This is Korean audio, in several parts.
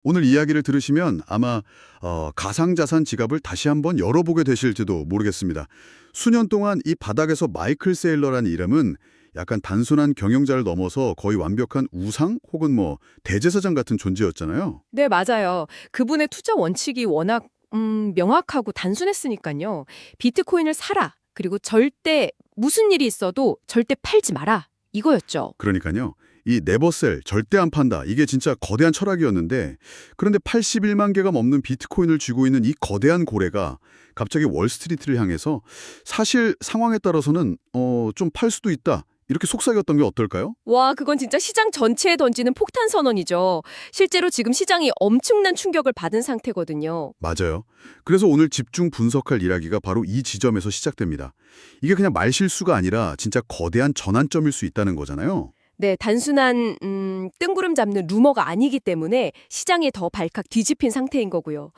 오늘 이야기를 들으시면 아마 가상자산 지갑을 다시 한번 열어보게 되실지도 모르겠습니다. 수년 동안 이 바닥에서 마이클 세일러라는 이름은 약간 단순한 경영자를 넘어서 거의 완벽한 우상 혹은 뭐 대제사장 같은 존재였잖아요. 네, 맞아요. 그분의 투자 원칙이 워낙 명확하고 단순했으니까요. 비트코인을 사라. 그리고 절대 무슨 일이 있어도 절대 팔지 마라. 이거였죠. 그러니까요. 이 네버셀, 절대 안 판다. 이게 진짜 거대한 철학이었는데 그런데 81만 개가 넘는 비트코인을 쥐고 있는 이 거대한 고래가 갑자기 월스트리트를 향해서 사실 상황에 따라서는 좀 팔 수도 있다. 이렇게 속삭였던 게 어떨까요? 와, 그건 진짜 시장 전체에 던지는 폭탄 선언이죠. 실제로 지금 시장이 엄청난 충격을 받은 상태거든요. 맞아요. 그래서 오늘 집중 분석할 이야기가 바로 이 지점에서 시작됩니다. 이게 그냥 말실수가 아니라 진짜 거대한 전환점일 수 있다는 거잖아요. 네, 단순한 뜬구름 잡는 루머가 아니기 때문에 시장이 더 발칵 뒤집힌 상태인 거고요.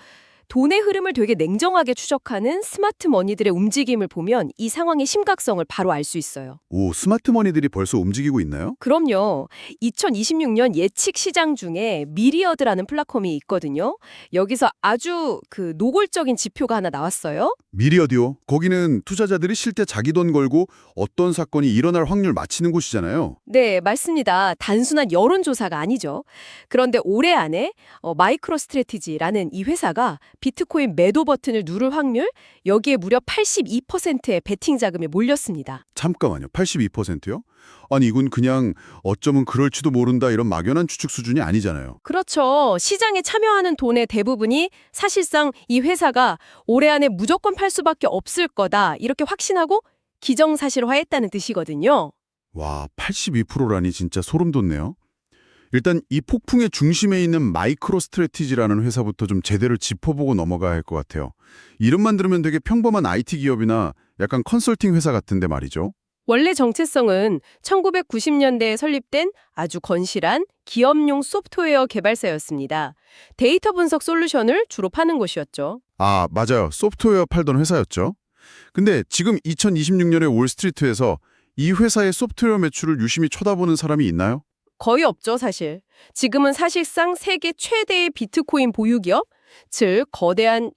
돈의 흐름을 되게 냉정하게 추적하는 스마트 머니들의 움직임을 보면 이 상황의 심각성을 바로 알 수 있어요. 오, 스마트머니들이 벌써 움직이고 있나요? 그럼요. 2026년 예측 시장 중에 미리어드라는 플랫폼이 있거든요. 여기서 아주 노골적인 지표가 하나 나왔어요. 미리어디오. 거기는 투자자들이 실제 자기 돈 걸고 어떤 사건이 일어날 확률 맞히는 곳이잖아요. 네, 맞습니다. 단순한 여론조사가 아니죠. 그런데 올해 안에 마이크로 스트래티지라는 이 회사가 비트코인 매도 버튼을 누를 확률, 여기에 무려 82%의 베팅 자금이 몰렸습니다. 잠깐만요. 82%요? 아니 이건 그냥 어쩌면 그럴지도 모른다 이런 막연한 추측 수준이 아니잖아요. 그렇죠. 시장에 참여하는 돈의 대부분이 사실상 이 회사가 올해 안에 무조건 팔 수밖에 없을 거다, 이렇게 확신하고 기정사실화했다는 뜻이거든요. 와, 82%라니 진짜 소름 돋네요. 일단 이 폭풍의 중심에 있는 마이크로 스트래티지라는 회사부터 좀 제대로 짚어보고 넘어가야 할 것 같아요. 이름만 들으면 되게 평범한 IT 기업이나 약간 컨설팅 회사 같은데 말이죠. 원래 정체성은 1990년대에 설립된 아주 건실한 기업용 소프트웨어 개발사였습니다. 데이터 분석 솔루션을 주로 파는 곳이었죠. 아, 맞아요. 소프트웨어 팔던 회사였죠. 근데 지금 2026년에 월스트리트에서 이 회사의 소프트웨어 매출을 유심히 쳐다보는 사람이 있나요? 거의 없죠, 사실. 지금은 사실상 세계 최대의 비트코인 보유 기업, 즉 거대한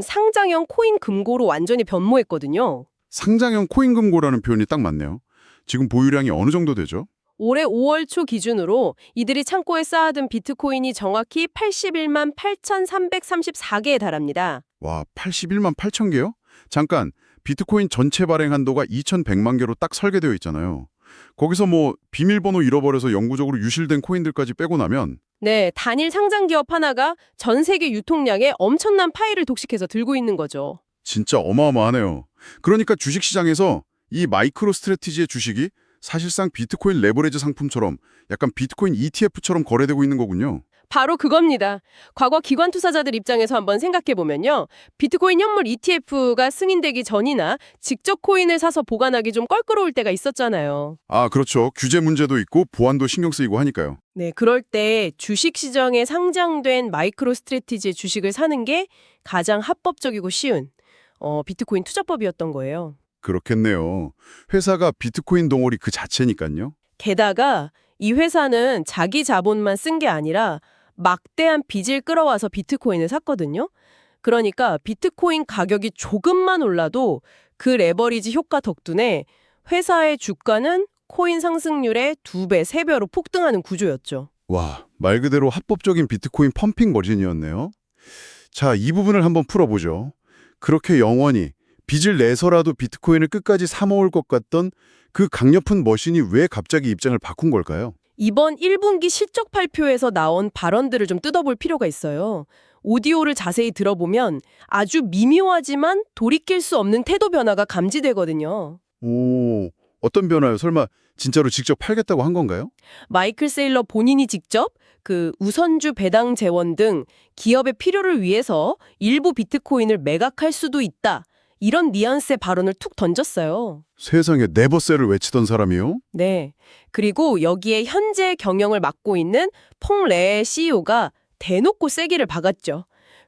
상장형 코인 금고로 완전히 변모했거든요. 상장형 코인 금고라는 표현이 딱 맞네요. 지금 보유량이 어느 정도 되죠? 올해 5월 초 기준으로 이들이 창고에 쌓아둔 비트코인이 정확히 81만 8,334개에 달합니다. 와, 81만 8천 개요? 잠깐, 비트코인 전체 발행 한도가 2,100만 개로 딱 설계되어 있잖아요. 거기서 뭐 비밀번호 잃어버려서 영구적으로 유실된 코인들까지 빼고 나면 네, 단일 상장 기업 하나가 전 세계 유통량의 엄청난 파이를 독식해서 들고 있는 거죠. 진짜 어마어마하네요. 그러니까 주식시장에서 이 마이크로 스트래티지의 주식이 사실상 비트코인 레버리지 상품처럼 약간 비트코인 ETF처럼 거래되고 있는 거군요. 바로 그겁니다. 과거 기관 투자자들 입장에서 한번 생각해보면요. 비트코인 현물 ETF가 승인되기 전이나 직접 코인을 사서 보관하기 좀 껄끄러울 때가 있었잖아요. 아, 그렇죠. 규제 문제도 있고 보안도 신경 쓰이고 하니까요. 네, 그럴 때 주식시장에 상장된 마이크로 스트래티지의 주식을 사는 게 가장 합법적이고 쉬운 비트코인 투자법이었던 거예요. 그렇겠네요. 회사가 비트코인 덩어리 그 자체니까요. 게다가 이 회사는 자기 자본만 쓴 게 아니라 막대한 빚을 끌어와서 비트코인을 샀거든요. 그러니까 비트코인 가격이 조금만 올라도 그 레버리지 효과 덕분에 회사의 주가는 코인 상승률의 2배, 3배로 폭등하는 구조였죠. 와, 말 그대로 합법적인 비트코인 펌핑 머신이었네요. 자, 이 부분을 한번 풀어보죠. 그렇게 영원히 빚을 내서라도 비트코인을 끝까지 사모을 것 같던 그 강력한 머신이 왜 갑자기 입장을 바꾼 걸까요? 이번 1분기 실적 발표에서 나온 발언들을 좀 뜯어볼 필요가 있어요. 오디오를 자세히 들어보면 아주 미묘하지만 돌이킬 수 없는 태도 변화가 감지되거든요. 오, 어떤 변화요? 설마 진짜로 직접 팔겠다고 한 건가요? 마이클 세일러 본인이 직접 우선주 배당 재원 등 기업의 필요를 위해서 일부 비트코인을 매각할 수도 있다, 이런 뉘앙스의 발언을 툭 던졌어요. 세상에 네버셀을 외치던 사람이요? 네. 그리고 여기에 현재 경영을 맡고 있는 퐁레의 CEO가 대놓고 세기를 박았죠.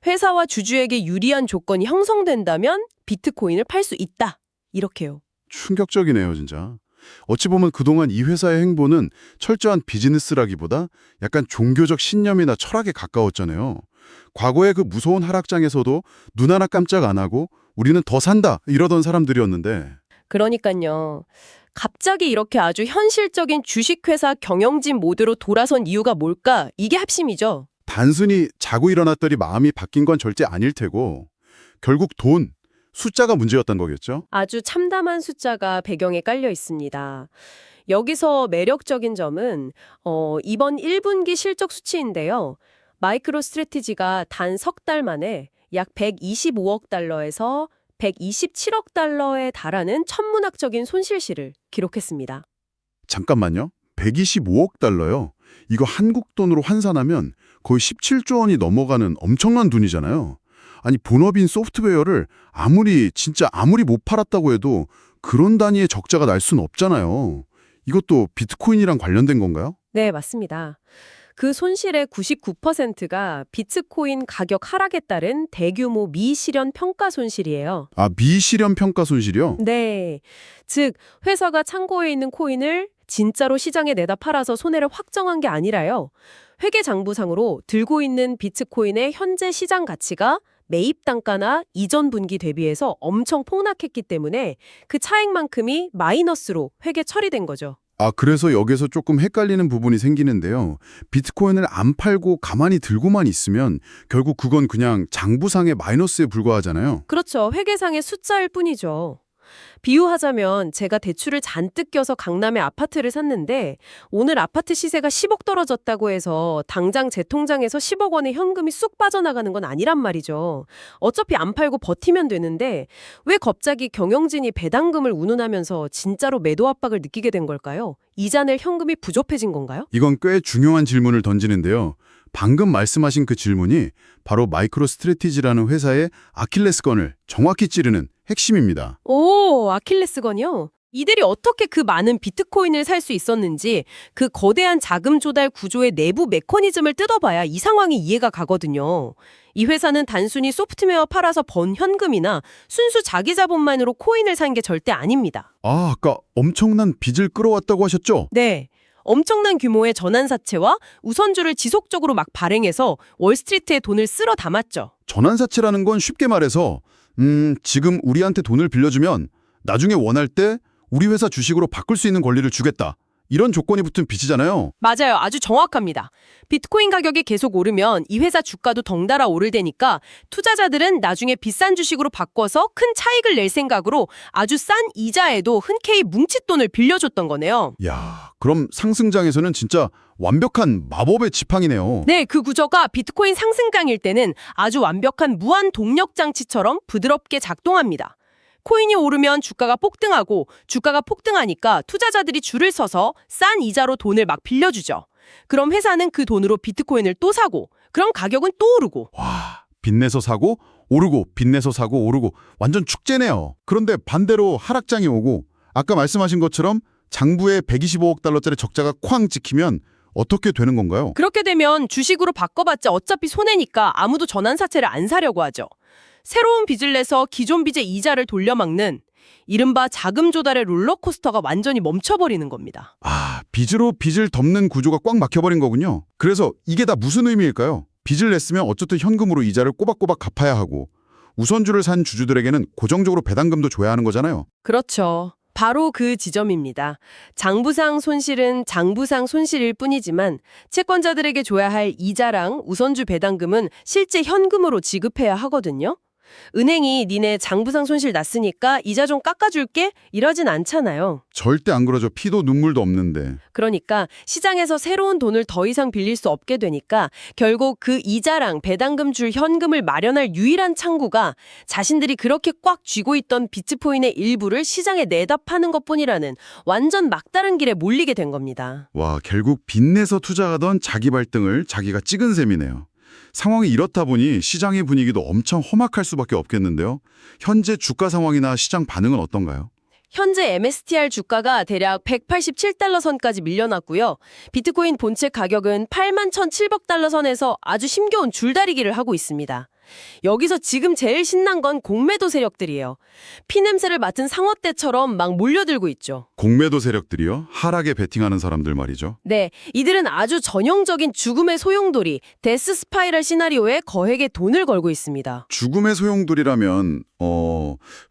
회사와 주주에게 유리한 조건이 형성된다면 비트코인을 팔 수 있다, 이렇게요. 충격적이네요, 진짜. 어찌 보면 그동안 이 회사의 행보는 철저한 비즈니스라기보다 약간 종교적 신념이나 철학에 가까웠잖아요. 과거의 그 무서운 하락장에서도 눈 하나 깜짝 안 하고 우리는 더 산다 이러던 사람들이었는데 그러니까요. 갑자기 이렇게 아주 현실적인 주식회사 경영진 모드로 돌아선 이유가 뭘까? 이게 합심이죠. 단순히 자고 일어났더니 마음이 바뀐 건 절대 아닐 테고 결국 돈, 숫자가 문제였던 거겠죠? 아주 참담한 숫자가 배경에 깔려 있습니다. 여기서 매력적인 점은 이번 1분기 실적 수치인데요. 마이크로 스트래티지가 단 석 달 만에 약 125억 달러에서 127억 달러에 달하는 천문학적인 손실시를 기록했습니다. 잠깐만요. 125억 달러요. 이거 한국 돈으로 환산하면 거의 17조 원이 넘어가는 엄청난 돈이잖아요. 아니 본업인 소프트웨어를 진짜 아무리 못 팔았다고 해도 그런 단위의 적자가 날 수는 없잖아요. 이것도 비트코인이랑 관련된 건가요? 네, 맞습니다. 그 손실의 99%가 비트코인 가격 하락에 따른 대규모 미실현 평가 손실이에요. 아, 미실현 평가 손실이요? 네. 즉, 회사가 창고에 있는 코인을 진짜로 시장에 내다 팔아서 손해를 확정한 게 아니라요. 회계장부상으로 들고 있는 비트코인의 현재 시장 가치가 매입 단가나 이전 분기 대비해서 엄청 폭락했기 때문에 그 차익만큼이 마이너스로 회계 처리된 거죠. 아, 그래서 여기서 조금 헷갈리는 부분이 생기는데요. 비트코인을 안 팔고 가만히 들고만 있으면 결국 그건 그냥 장부상의 마이너스에 불과하잖아요. 그렇죠. 회계상의 숫자일 뿐이죠. 비유하자면 제가 대출을 잔뜩 껴서 강남에 아파트를 샀는데 오늘 아파트 시세가 10억 떨어졌다고 해서 당장 제 통장에서 10억 원의 현금이 쑥 빠져나가는 건 아니란 말이죠. 어차피 안 팔고 버티면 되는데 왜 갑자기 경영진이 배당금을 운운하면서 진짜로 매도 압박을 느끼게 된 걸까요? 이자 낼 현금이 부족해진 건가요? 이건 꽤 중요한 질문을 던지는데요. 방금 말씀하신 그 질문이 바로 마이크로 스트래티지라는 회사의 아킬레스건을 정확히 찌르는 핵심입니다. 오, 아킬레스건이요? 이들이 어떻게 그 많은 비트코인을 살 수 있었는지 그 거대한 자금 조달 구조의 내부 메커니즘을 뜯어봐야 이 상황이 이해가 가거든요. 이 회사는 단순히 소프트웨어 팔아서 번 현금이나 순수 자기 자본만으로 코인을 산 게 절대 아닙니다. 아, 아까 엄청난 빚을 끌어왔다고 하셨죠? 네. 엄청난 규모의 전환사채와 우선주를 지속적으로 막 발행해서 월스트리트에 돈을 쓸어 담았죠. 전환사채라는 건 쉽게 말해서 지금 우리한테 돈을 빌려주면 나중에 원할 때 우리 회사 주식으로 바꿀 수 있는 권리를 주겠다. 이런 조건이 붙은 빚이잖아요. 맞아요. 아주 정확합니다. 비트코인 가격이 계속 오르면 이 회사 주가도 덩달아 오를 테니까 투자자들은 나중에 비싼 주식으로 바꿔서 큰 차익을 낼 생각으로 아주 싼 이자에도 흔쾌히 뭉칫돈을 빌려줬던 거네요. 야, 그럼 상승장에서는 진짜 완벽한 마법의 지팡이네요. 네, 그 구조가 비트코인 상승장일 때는 아주 완벽한 무한 동력 장치처럼 부드럽게 작동합니다. 코인이 오르면 주가가 폭등하고 주가가 폭등하니까 투자자들이 줄을 서서 싼 이자로 돈을 막 빌려주죠. 그럼 회사는 그 돈으로 비트코인을 또 사고 그럼 가격은 또 오르고. 와, 빚내서 사고 오르고 빚내서 사고 오르고 완전 축제네요. 그런데 반대로 하락장이 오고 아까 말씀하신 것처럼 장부에 125억 달러짜리 적자가 쾅 찍히면 어떻게 되는 건가요? 그렇게 되면 주식으로 바꿔봤자 어차피 손해니까 아무도 전환사채를 안 사려고 하죠. 새로운 빚을 내서 기존 빚의 이자를 돌려막는 이른바 자금 조달의 롤러코스터가 완전히 멈춰버리는 겁니다. 아, 빚으로 빚을 덮는 구조가 꽉 막혀버린 거군요. 그래서 이게 다 무슨 의미일까요? 빚을 냈으면 어쨌든 현금으로 이자를 꼬박꼬박 갚아야 하고 우선주를 산 주주들에게는 고정적으로 배당금도 줘야 하는 거잖아요. 그렇죠. 바로 그 지점입니다. 장부상 손실은 장부상 손실일 뿐이지만 채권자들에게 줘야 할 이자랑 우선주 배당금은 실제 현금으로 지급해야 하거든요. 은행이 니네 장부상 손실 났으니까 이자 좀 깎아줄게? 이러진 않잖아요. 절대 안 그러죠. 피도 눈물도 없는데. 그러니까 시장에서 새로운 돈을 더 이상 빌릴 수 없게 되니까 결국 그 이자랑 배당금 줄 현금을 마련할 유일한 창구가 자신들이 그렇게 꽉 쥐고 있던 비트코인의 일부를 시장에 내다 파는 것뿐이라는 완전 막다른 길에 몰리게 된 겁니다. 와, 결국 빚내서 투자하던 자기 발등을 자기가 찍은 셈이네요. 상황이 이렇다 보니 시장의 분위기도 엄청 험악할 수밖에 없겠는데요. 현재 주가 상황이나 시장 반응은 어떤가요? 현재 MSTR 주가가 대략 187달러 선까지 밀려났고요. 비트코인 본체 가격은 81,700달러 선에서 아주 힘겨운 줄다리기를 하고 있습니다. 여기서 지금 제일 신난 건 공매도 세력들이에요. 피냄새를 맡은 상어떼처럼 막 몰려들고 있죠. 공매도 세력들이요? 하락에 베팅하는 사람들 말이죠. 네, 이들은 아주 전형적인 죽음의 소용돌이, 데스 스파이럴 시나리오에 거액의 돈을 걸고 있습니다. 죽음의 소용돌이라면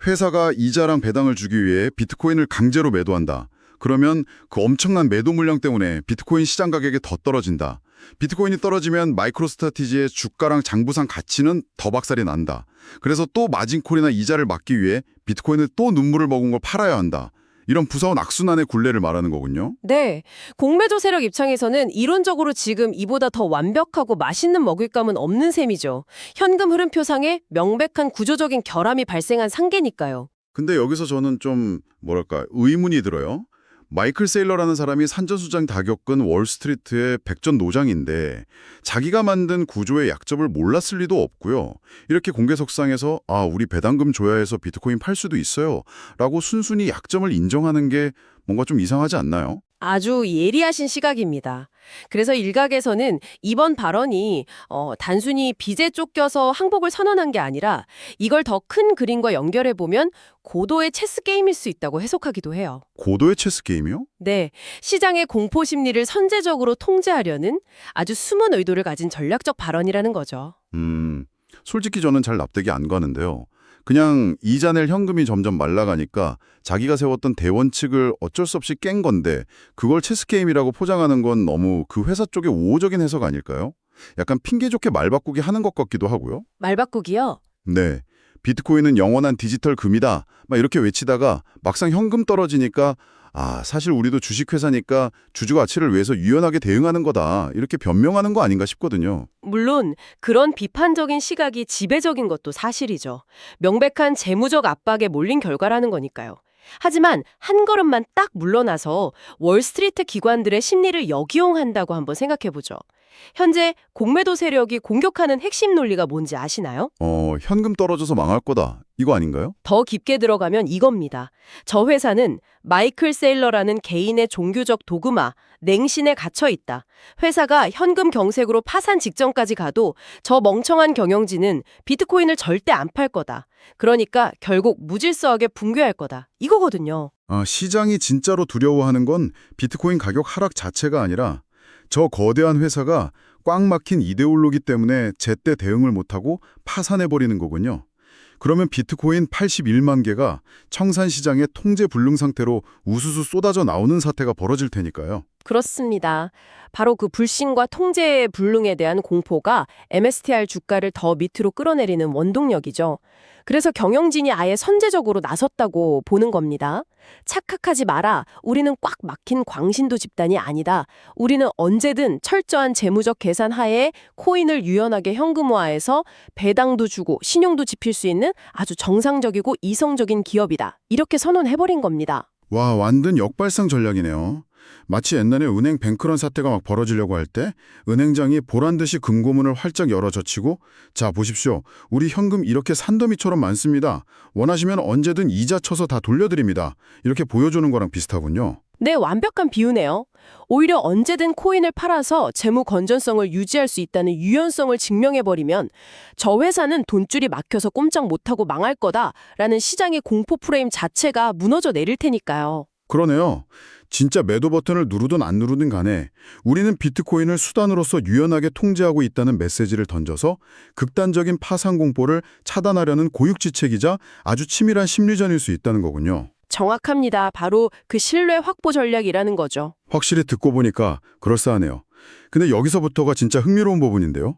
회사가 이자랑 배당을 주기 위해 비트코인을 강제로 매도한다. 그러면 그 엄청난 매도 물량 때문에 비트코인 시장 가격이 더 떨어진다. 비트코인이 떨어지면 마이크로스트래티지의 주가랑 장부상 가치는 더 박살이 난다. 그래서 또 마진콜이나 이자를 막기 위해 비트코인을 또 눈물을 머금 걸 팔아야 한다. 이런 무서운 악순환의 굴레를 말하는 거군요. 네, 공매도 세력 입장에서는 이론적으로 지금 이보다 더 완벽하고 맛있는 먹잇감은 없는 셈이죠. 현금 흐름표상에 명백한 구조적인 결함이 발생한 상계니까요. 근데 여기서 저는 좀 의문이 들어요. 마이클 세일러라는 사람이 산전수전 다 겪은 월스트리트의 백전노장인데 자기가 만든 구조의 약점을 몰랐을 리도 없고요. 이렇게 공개석상에서 우리 배당금 줘야 해서 비트코인 팔 수도 있어요. 라고 순순히 약점을 인정하는 게 뭔가 좀 이상하지 않나요? 아주 예리하신 시각입니다. 그래서 일각에서는 이번 발언이 단순히 빚에 쫓겨서 항복을 선언한 게 아니라 이걸 더 큰 그림과 연결해보면 고도의 체스 게임일 수 있다고 해석하기도 해요. 고도의 체스 게임이요? 네, 시장의 공포 심리를 선제적으로 통제하려는 아주 숨은 의도를 가진 전략적 발언이라는 거죠. 솔직히 저는 잘 납득이 안 가는데요. 그냥 이자 낼 현금이 점점 말라가니까 자기가 세웠던 대원칙을 어쩔 수 없이 깬 건데 그걸 체스게임이라고 포장하는 건 너무 그 회사 쪽의 우호적인 해석 아닐까요? 약간 핑계 좋게 말 바꾸기 하는 것 같기도 하고요. 말 바꾸기요? 네. 비트코인은 영원한 디지털 금이다. 막 이렇게 외치다가 막상 현금 떨어지니까 사실 우리도 주식회사니까 주주 가치를 위해서 유연하게 대응하는 거다. 이렇게 변명하는 거 아닌가 싶거든요. 물론 그런 비판적인 시각이 지배적인 것도 사실이죠. 명백한 재무적 압박에 몰린 결과라는 거니까요. 하지만 한 걸음만 딱 물러나서 월스트리트 기관들의 심리를 역이용한다고 한번 생각해보죠. 현재 공매도 세력이 공격하는 핵심 논리가 뭔지 아시나요? 현금 떨어져서 망할 거다. 이거 아닌가요? 더 깊게 들어가면 이겁니다. 저 회사는 마이클 세일러라는 개인의 종교적 도그마, 냉신에 갇혀 있다. 회사가 현금 경색으로 파산 직전까지 가도 저 멍청한 경영진은 비트코인을 절대 안 팔 거다. 그러니까 결국 무질서하게 붕괴할 거다. 이거거든요. 시장이 진짜로 두려워하는 건 비트코인 가격 하락 자체가 아니라 저 거대한 회사가 꽉 막힌 이데올로기 때문에 제때 대응을 못하고 파산해버리는 거군요. 그러면 비트코인 81만 개가 청산시장의 통제 불능 상태로 우수수 쏟아져 나오는 사태가 벌어질 테니까요. 그렇습니다. 바로 그 불신과 통제의 불능에 대한 공포가 MSTR 주가를 더 밑으로 끌어내리는 원동력이죠. 그래서 경영진이 아예 선제적으로 나섰다고 보는 겁니다. 착각하지 마라. 우리는 꽉 막힌 광신도 집단이 아니다. 우리는 언제든 철저한 재무적 계산 하에 코인을 유연하게 현금화해서 배당도 주고 신용도 지필 수 있는 아주 정상적이고 이성적인 기업이다. 이렇게 선언해버린 겁니다. 와, 완전 역발상 전략이네요. 마치 옛날에 은행 뱅크런 사태가 막 벌어지려고 할 때 은행장이 보란듯이 금고문을 활짝 열어 젖히고 자 보십시오. 우리 현금 이렇게 산더미처럼 많습니다. 원하시면 언제든 이자 쳐서 다 돌려드립니다. 이렇게 보여주는 거랑 비슷하군요. 네, 완벽한 비유네요. 오히려 언제든 코인을 팔아서 재무 건전성을 유지할 수 있다는 유연성을 증명해버리면 저 회사는 돈줄이 막혀서 꼼짝 못하고 망할 거다라는 시장의 공포 프레임 자체가 무너져 내릴 테니까요. 그러네요. 진짜 매도 버튼을 누르든 안 누르든 간에 우리는 비트코인을 수단으로서 유연하게 통제하고 있다는 메시지를 던져서 극단적인 파산 공포를 차단하려는 고육지책이자 아주 치밀한 심리전일 수 있다는 거군요. 정확합니다. 바로 그 신뢰 확보 전략이라는 거죠. 확실히 듣고 보니까 그럴싸하네요. 근데 여기서부터가 진짜 흥미로운 부분인데요.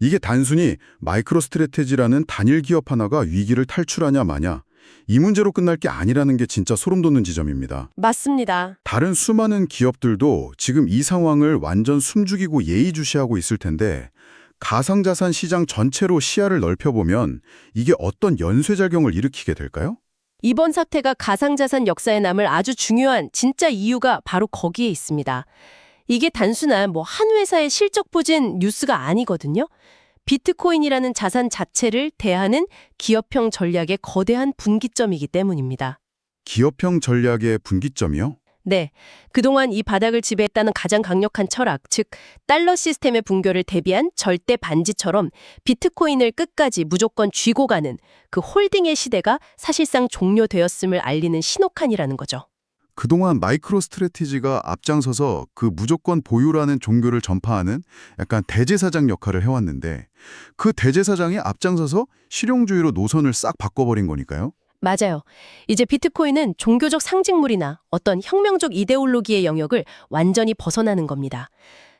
이게 단순히 마이크로 스트래테지라는 단일 기업 하나가 위기를 탈출하냐 마냐 이 문제로 끝날 게 아니라는 게 진짜 소름 돋는 지점입니다. 맞습니다. 다른 수많은 기업들도 지금 이 상황을 완전 숨죽이고 예의주시하고 있을 텐데 가상자산 시장 전체로 시야를 넓혀보면 이게 어떤 연쇄작용을 일으키게 될까요? 이번 사태가 가상자산 역사에 남을 아주 중요한 진짜 이유가 바로 거기에 있습니다. 이게 단순한 한 회사의 실적 부진 뉴스가 아니거든요. 비트코인이라는 자산 자체를 대하는 기업형 전략의 거대한 분기점이기 때문입니다. 기업형 전략의 분기점이요? 네, 그동안 이 바닥을 지배했다는 가장 강력한 철학, 즉 달러 시스템의 붕괴를 대비한 절대 반지처럼 비트코인을 끝까지 무조건 쥐고 가는 그 홀딩의 시대가 사실상 종료되었음을 알리는 신호칸이라는 거죠. 그동안 마이크로 스트래티지가 앞장서서 그 무조건 보유라는 종교를 전파하는 약간 대제사장 역할을 해왔는데 그 대제사장이 앞장서서 실용주의로 노선을 싹 바꿔버린 거니까요. 맞아요. 이제 비트코인은 종교적 상징물이나 어떤 혁명적 이데올로기의 영역을 완전히 벗어나는 겁니다.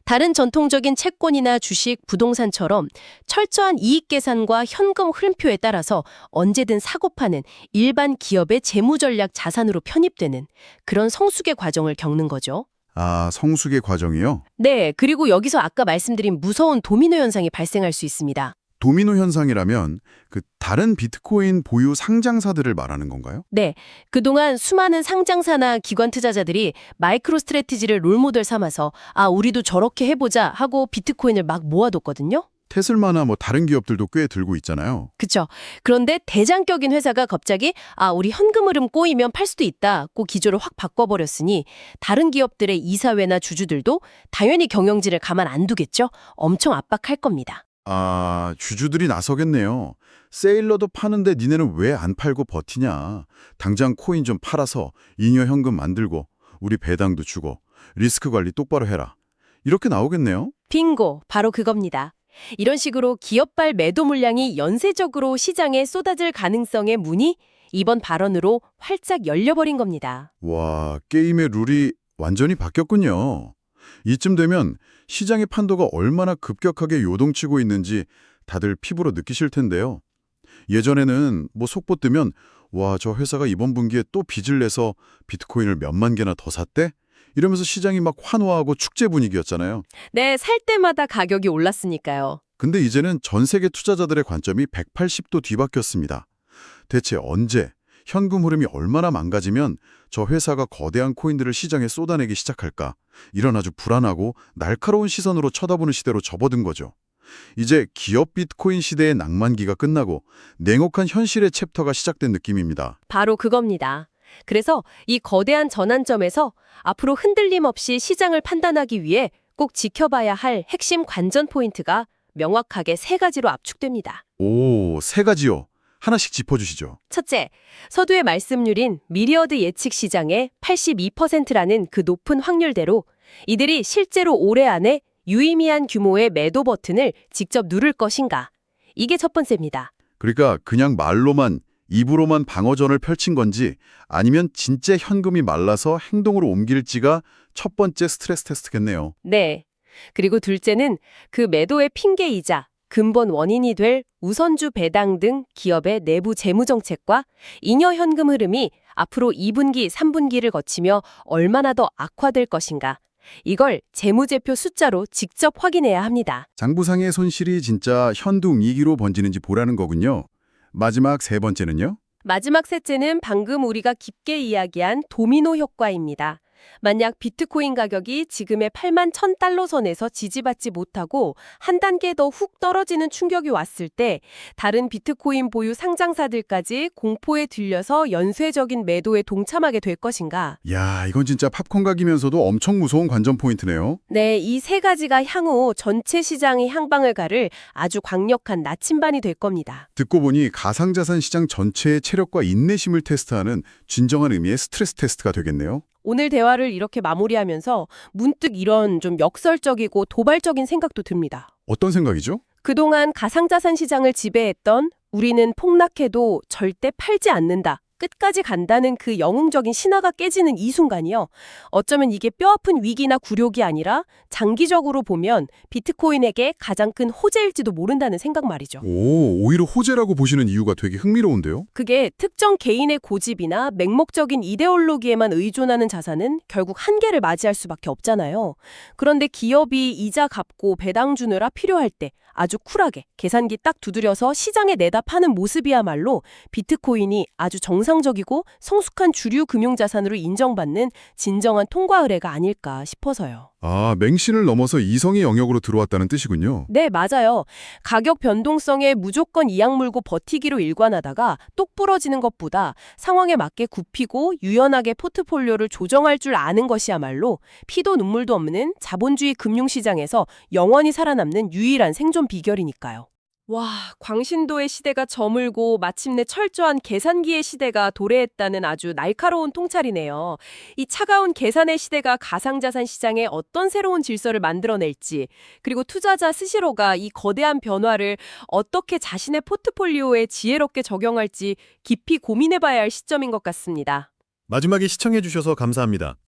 다른 전통적인 채권이나 주식, 부동산처럼 철저한 이익 계산과 현금 흐름표에 따라서 언제든 사고 파는 일반 기업의 재무 전략 자산으로 편입되는 그런 성숙의 과정을 겪는 거죠. 아, 성숙의 과정이요? 네, 그리고 여기서 아까 말씀드린 무서운 도미노 현상이 발생할 수 있습니다. 도미노 현상이라면 그 다른 비트코인 보유 상장사들을 말하는 건가요? 네, 그동안 수많은 상장사나 기관 투자자들이 마이크로 스트래티지를 롤모델 삼아서 우리도 저렇게 해보자 하고 비트코인을 막 모아뒀거든요. 테슬마나 뭐 다른 기업들도 꽤 들고 있잖아요. 그쵸. 그런데 대장격인 회사가 갑자기 우리 현금 흐름 꼬이면 팔 수도 있다고 기조를 확 바꿔버렸으니 다른 기업들의 이사회나 주주들도 당연히 경영진을 가만 안 두겠죠. 엄청 압박할 겁니다. 아, 주주들이 나서겠네요. 세일러도 파는데 니네는 왜 안 팔고 버티냐. 당장 코인 좀 팔아서 잉여 현금 만들고 우리 배당도 주고 리스크 관리 똑바로 해라. 이렇게 나오겠네요. 빙고, 바로 그겁니다. 이런 식으로 기업발 매도 물량이 연쇄적으로 시장에 쏟아질 가능성의 문이 이번 발언으로 활짝 열려버린 겁니다. 와, 게임의 룰이 완전히 바뀌었군요. 이쯤 되면 시장의 판도가 얼마나 급격하게 요동치고 있는지 다들 피부로 느끼실 텐데요. 예전에는 뭐 속보 뜨면 와, 저 회사가 이번 분기에 또 빚을 내서 비트코인을 몇만 개나 더 샀대? 이러면서 시장이 막 환호하고 축제 분위기였잖아요. 네, 살 때마다 가격이 올랐으니까요. 근데 이제는 전 세계 투자자들의 관점이 180도 뒤바뀌었습니다. 대체 언제, 현금 흐름이 얼마나 망가지면 저 회사가 거대한 코인들을 시장에 쏟아내기 시작할까? 이런 아주 불안하고 날카로운 시선으로 쳐다보는 시대로 접어든 거죠. 이제 기업 비트코인 시대의 낭만기가 끝나고 냉혹한 현실의 챕터가 시작된 느낌입니다. 바로 그겁니다. 그래서 이 거대한 전환점에서 앞으로 흔들림 없이 시장을 판단하기 위해 꼭 지켜봐야 할 핵심 관전 포인트가 명확하게 세 가지로 압축됩니다. 오, 세 가지요. 하나씩 짚어주시죠. 첫째, 서두의 말씀률인 미리어드 예측 시장의 82%라는 그 높은 확률대로 이들이 실제로 올해 안에 유의미한 규모의 매도 버튼을 직접 누를 것인가. 이게 첫 번째입니다. 그러니까 그냥 말로만, 입으로만 방어전을 펼친 건지 아니면 진짜 현금이 말라서 행동으로 옮길지가 첫 번째 스트레스 테스트겠네요. 네. 그리고 둘째는 그 매도의 핑계이자 근본 원인이 될 우선주 배당 등 기업의 내부 재무 정책과 잉여 현금 흐름이 앞으로 2분기, 3분기를 거치며 얼마나 더 악화될 것인가. 이걸 재무제표 숫자로 직접 확인해야 합니다. 장부상의 손실이 진짜 현둥이기로 번지는지 보라는 거군요. 마지막 세 번째는요? 마지막 셋째는 방금 우리가 깊게 이야기한 도미노 효과입니다. 만약 비트코인 가격이 지금의 81,000달러 선에서 지지받지 못하고 한 단계 더 훅 떨어지는 충격이 왔을 때 다른 비트코인 보유 상장사들까지 공포에 들려서 연쇄적인 매도에 동참하게 될 것인가? 야, 이건 진짜 팝콘 각이면서도 엄청 무서운 관전 포인트네요. 네, 이 세 가지가 향후 전체 시장의 향방을 가를 아주 강력한 나침반이 될 겁니다. 듣고 보니 가상자산 시장 전체의 체력과 인내심을 테스트하는 진정한 의미의 스트레스 테스트가 되겠네요. 오늘 대화를 이렇게 마무리하면서 문득 이런 좀 역설적이고 도발적인 생각도 듭니다. 어떤 생각이죠? 그동안 가상자산 시장을 지배했던 우리는 폭락해도 절대 팔지 않는다. 끝까지 간다는 그 영웅적인 신화가 깨지는 이 순간이요. 어쩌면 이게 뼈아픈 위기나 굴욕이 아니라 장기적으로 보면 비트코인에게 가장 큰 호재일지도 모른다는 생각 말이죠. 오, 오히려 호재라고 보시는 이유가 되게 흥미로운데요? 그게 특정 개인의 고집이나 맹목적인 이데올로기에만 의존하는 자산은 결국 한계를 맞이할 수밖에 없잖아요. 그런데 기업이 이자 갚고 배당 주느라 필요할 때 아주 쿨하게 계산기 딱 두드려서 시장에 내다 파는 모습이야말로 비트코인이 아주 정상적이고 성숙한 주류 금융자산으로 인정받는 진정한 통과 의례가 아닐까 싶어서요. 아, 맹신을 넘어서 이성의 영역으로 들어왔다는 뜻이군요. 네, 맞아요. 가격 변동성에 무조건 이악 물고 버티기로 일관하다가 똑 부러지는 것보다 상황에 맞게 굽히고 유연하게 포트폴리오를 조정할 줄 아는 것이야말로 피도 눈물도 없는 자본주의 금융시장에서 영원히 살아남는 유일한 생존 비결이니까요. 와, 광신도의 시대가 저물고 마침내 철저한 계산기의 시대가 도래했다는 아주 날카로운 통찰이네요. 이 차가운 계산의 시대가 가상자산 시장에 어떤 새로운 질서를 만들어낼지, 그리고 투자자 스스로가 이 거대한 변화를 어떻게 자신의 포트폴리오에 지혜롭게 적용할지 깊이 고민해봐야 할 시점인 것 같습니다. 마지막에 시청해주셔서 감사합니다.